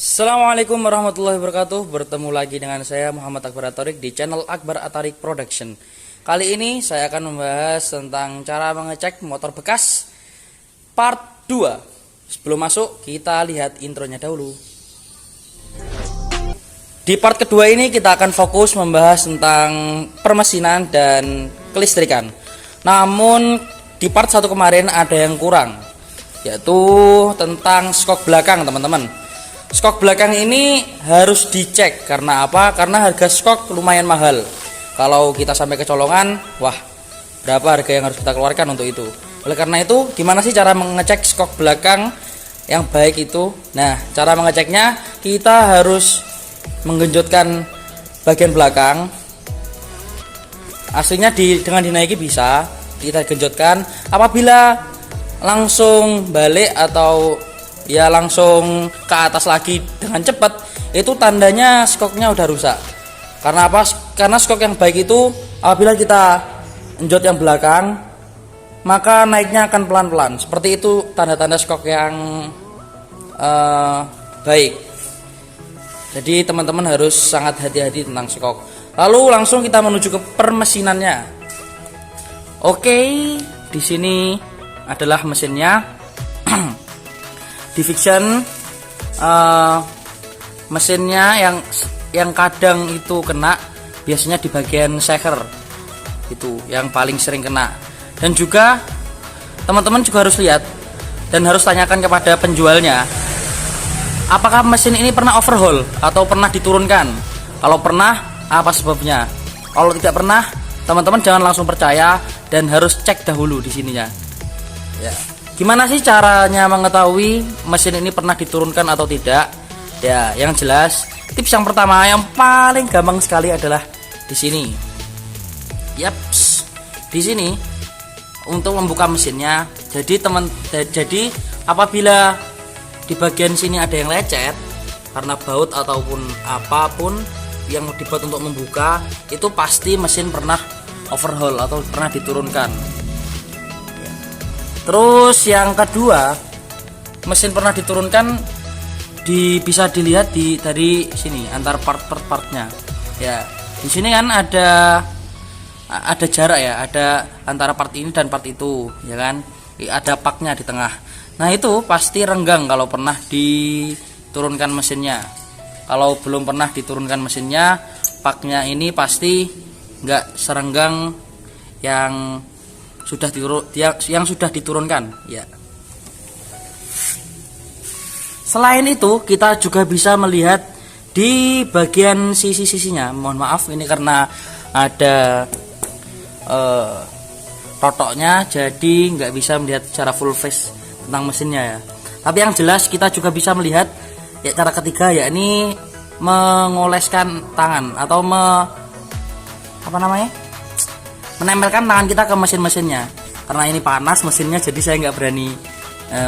Assalamualaikum warahmatullahi wabarakatuh. Bertemu lagi dengan saya Muhammad Akbar Atarik di channel Akbar Atarik Production. Kali ini saya akan membahas tentang cara mengecek motor bekas part 2. Sebelum masuk, kita lihat intronya dahulu. Di part kedua ini kita akan fokus membahas tentang permesinan dan kelistrikan. Namun di part 1 kemarin ada yang kurang, yaitu tentang skok belakang, teman-teman. Skok belakang ini harus dicek. Karena apa? Karena harga skok lumayan mahal. Kalau kita sampai kecolongan, wah, berapa harga yang harus kita keluarkan untuk itu. Oleh karena itu, gimana sih cara mengecek skok belakang yang baik itu? Nah, cara mengeceknya kita harus menggenjotkan bagian belakang. Aslinya dengan dinaiki bisa, kita genjotkan. Apabila langsung balik atau ya langsung ke atas lagi dengan cepat, itu tandanya skoknya udah rusak. Karena apa? Karena skok yang baik itu apabila kita enjot yang belakang, maka naiknya akan pelan-pelan. Seperti itu tanda-tanda skok yang baik. Jadi teman-teman harus sangat hati-hati tentang skok. Lalu langsung kita menuju ke permesinannya. Oke, di sini adalah mesinnya. Division mesinnya yang kadang itu kena biasanya di bagian shaker, itu yang paling sering kena. Dan juga teman-teman juga harus lihat dan harus tanyakan kepada penjualnya, apakah mesin ini pernah overhaul atau pernah diturunkan. Kalau pernah, apa sebabnya? Kalau tidak pernah, teman-teman jangan langsung percaya dan harus cek dahulu di sininya. Ya. Gimana sih caranya mengetahui mesin ini pernah diturunkan atau tidak? Ya, yang jelas tips yang pertama yang paling gampang sekali adalah di sini. Yaps, di sini untuk membuka mesinnya. Jadi apabila di bagian sini ada yang lecet karena baut ataupun apapun yang dibuat untuk membuka, itu pasti mesin pernah overhaul atau pernah diturunkan. Terus yang kedua, mesin pernah diturunkan bisa dilihat dari sini antar partnya. Ya, di sini kan ada jarak ya, ada antara part ini dan part itu, ya kan? Ada paknya di tengah. Nah, itu pasti renggang kalau pernah diturunkan mesinnya. Kalau belum pernah diturunkan mesinnya, paknya ini pasti nggak serenggang yang sudah diturunkan ya. Selain itu, kita juga bisa melihat di bagian sisi-sisinya. Mohon maaf, ini karena ada totoknya, jadi nggak bisa melihat secara full face tentang mesinnya ya. Tapi yang jelas kita juga bisa melihat ya, cara ketiga yakni mengoleskan tangan atau menempelkan tangan kita ke mesin-mesinnya. Karena ini panas mesinnya, jadi saya nggak berani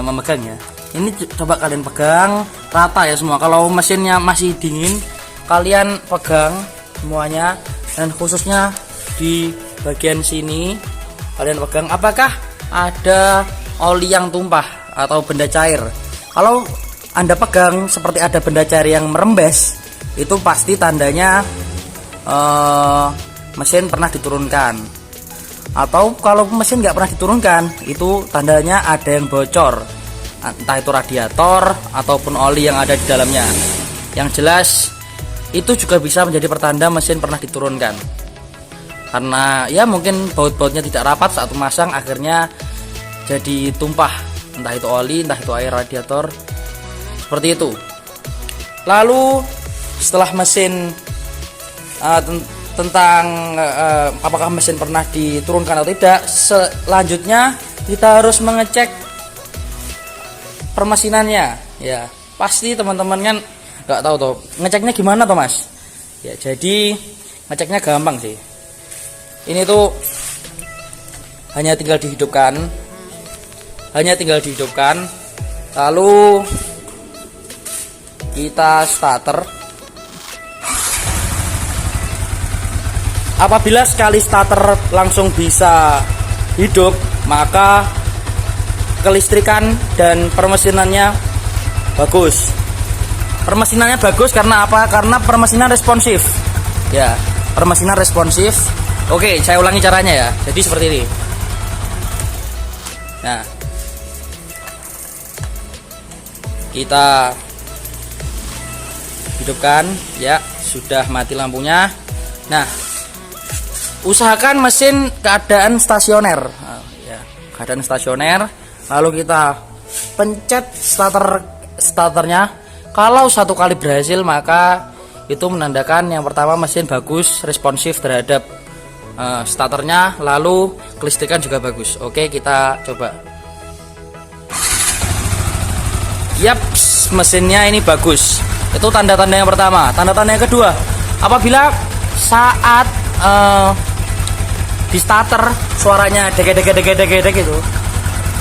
memegang ya. Ini coba kalian pegang rata ya semua. Kalau mesinnya masih dingin, kalian pegang semuanya, dan khususnya di bagian sini kalian pegang. Apakah ada oli yang tumpah atau benda cair? Kalau Anda pegang seperti ada benda cair yang merembes, itu pasti tandanya mesin pernah diturunkan. Atau kalau mesin nggak pernah diturunkan, itu tandanya ada yang bocor, entah itu radiator ataupun oli yang ada di dalamnya. Yang jelas itu juga bisa menjadi pertanda mesin pernah diturunkan. Karena ya mungkin baut-bautnya tidak rapat saat memasang, akhirnya jadi tumpah, entah itu oli, entah itu air radiator, seperti itu. Lalu setelah mesin tentang apakah mesin pernah diturunkan atau tidak, selanjutnya kita harus mengecek permesinannya ya. Pasti teman-teman kan nggak tahu tuh ngeceknya gimana tuh mas ya. Jadi ngeceknya gampang sih, ini tuh hanya tinggal dihidupkan, lalu kita starter. Apabila sekali starter langsung bisa hidup, maka kelistrikan dan permesinannya bagus. Permesinannya bagus karena apa? Karena permesinan responsif. Ya, permesinan responsif. Oke, saya ulangi caranya ya. Jadi seperti ini. Nah, kita hidupkan, ya, sudah mati lampunya. Nah, usahakan mesin keadaan stasioner. Nah, ya, keadaan stasioner. Lalu kita pencet starternya. Kalau satu kali berhasil, maka itu menandakan yang pertama mesin bagus, responsif terhadap starternya. Lalu kelistrikan juga bagus. Oke, kita coba. Yap, mesinnya ini bagus. Itu tanda-tanda yang pertama. Tanda-tanda yang kedua, apabila saat di starter suaranya deg-deg gitu,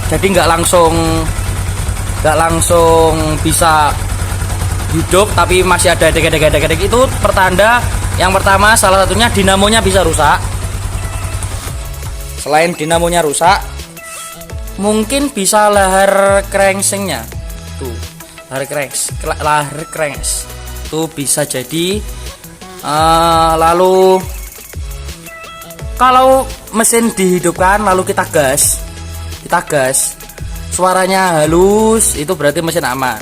jadi nggak langsung bisa hidup, tapi masih ada deg-deg itu pertanda yang pertama. Salah satunya dinamonya bisa rusak. Selain dinamonya rusak, mungkin bisa lahar cranksnya. Tuh, lahar cranks itu bisa jadi. Lalu kalau mesin dihidupkan lalu kita gas, suaranya halus, itu berarti mesin aman.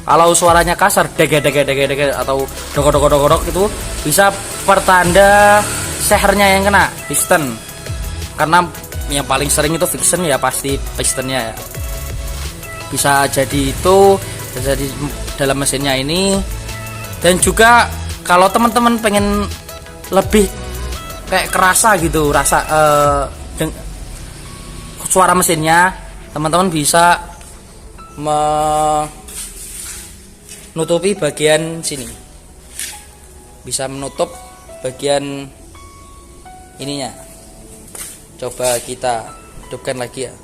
Kalau suaranya kasar, deg atau dok itu bisa pertanda sehernya yang kena, piston. Karena yang paling sering itu friction, ya pasti pistonnya ya. Bisa jadi itu, bisa jadi dalam mesinnya ini. Dan juga kalau teman-teman pengen lebih kayak kerasa gitu, suara mesinnya, teman-teman bisa menutupi bagian sini, bisa menutup bagian ininya. Coba kita hidupkan lagi ya.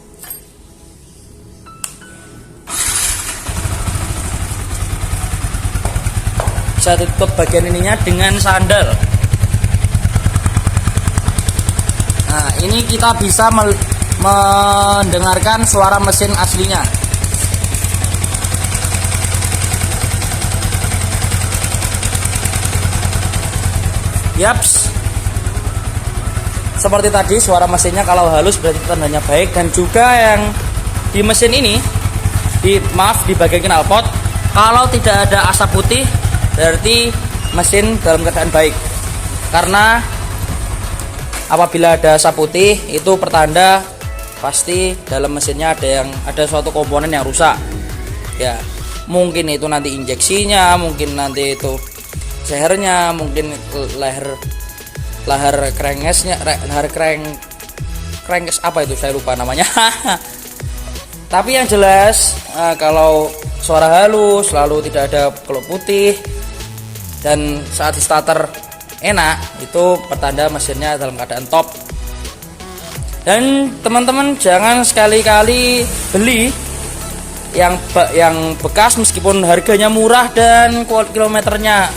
Bisa tutup bagian ininya dengan sandal. Nah, ini kita bisa mendengarkan suara mesin aslinya. Yaps, seperti tadi suara mesinnya kalau halus berarti tandanya baik. Dan juga yang di mesin ini, di bagian knalpot, kalau tidak ada asap putih berarti mesin dalam keadaan baik. Karena apabila ada asap putih itu pertanda pasti dalam mesinnya ada suatu komponen yang rusak. Ya, mungkin itu nanti injeksinya, mungkin nanti itu sehernya, mungkin lahar cranksnya, cranks apa itu saya lupa namanya. Tapi yang jelas kalau suara halus lalu tidak ada kelup putih dan saat di starter enak, itu pertanda mesinnya dalam keadaan top. Dan teman-teman jangan sekali-kali beli yang bekas meskipun harganya murah dan kilometernya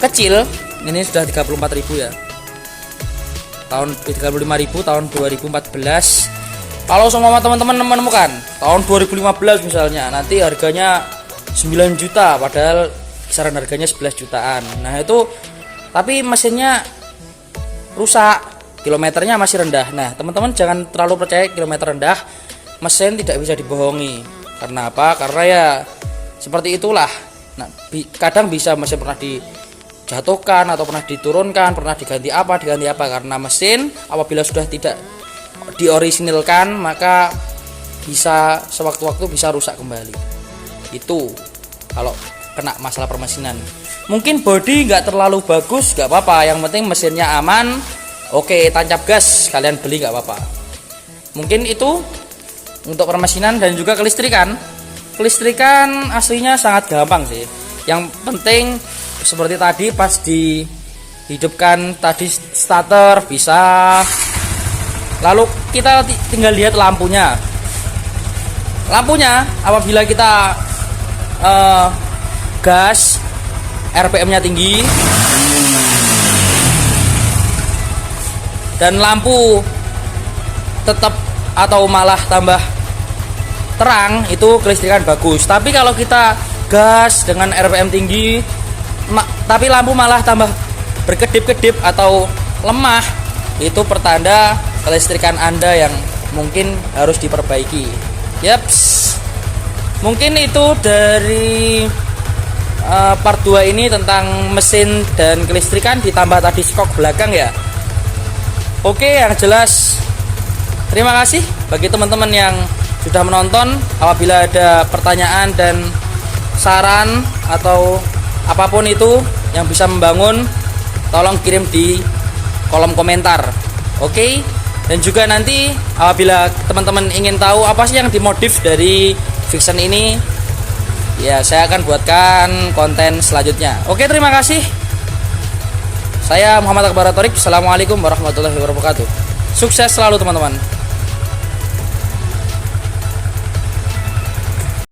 kecil. Ini sudah 34.000 ya, tahun 35.000 tahun 2014. Kalau semua teman-teman menemukan tahun 2015 misalnya, nanti harganya 9 juta padahal kisaran harganya 11 jutaan. Nah itu, tapi mesinnya rusak, kilometernya masih rendah. Nah teman-teman jangan terlalu percaya kilometer rendah, mesin tidak bisa dibohongi. Karena apa? Karena ya seperti itulah. Nah kadang bisa mesin pernah dijatuhkan atau pernah diturunkan, pernah diganti apa karena mesin apabila sudah tidak diorisinilkan maka bisa sewaktu-waktu bisa rusak kembali. Itu kalau kena masalah permesinan. Mungkin body nggak terlalu bagus, nggak apa-apa, yang penting mesinnya aman. Oke, tancap gas kalian beli nggak apa-apa. Mungkin itu untuk permesinan. Dan juga kelistrikan aslinya sangat gampang sih. Yang penting seperti tadi pas dihidupkan tadi starter bisa, lalu kita tinggal lihat lampunya apabila kita gas, RPM nya tinggi dan lampu tetap atau malah tambah terang, itu kelistrikan bagus. Tapi kalau kita gas dengan RPM tinggi, tapi lampu malah tambah berkedip-kedip atau lemah, itu pertanda kelistrikan Anda yang mungkin harus diperbaiki. Yaps, mungkin itu dari part 2 ini tentang mesin dan kelistrikan, ditambah tadi skok belakang ya. Oke, yang jelas terima kasih bagi teman-teman yang sudah menonton. Apabila ada pertanyaan dan saran atau apapun itu yang bisa membangun, tolong kirim di kolom komentar. Oke, dan juga nanti apabila teman-teman ingin tahu apa sih yang dimodif dari Vixen ini, ya saya akan buatkan konten selanjutnya. Oke, terima kasih. Saya Muhammad Akbar Thorik. Assalamualaikum warahmatullahi wabarakatuh. Sukses selalu teman-teman.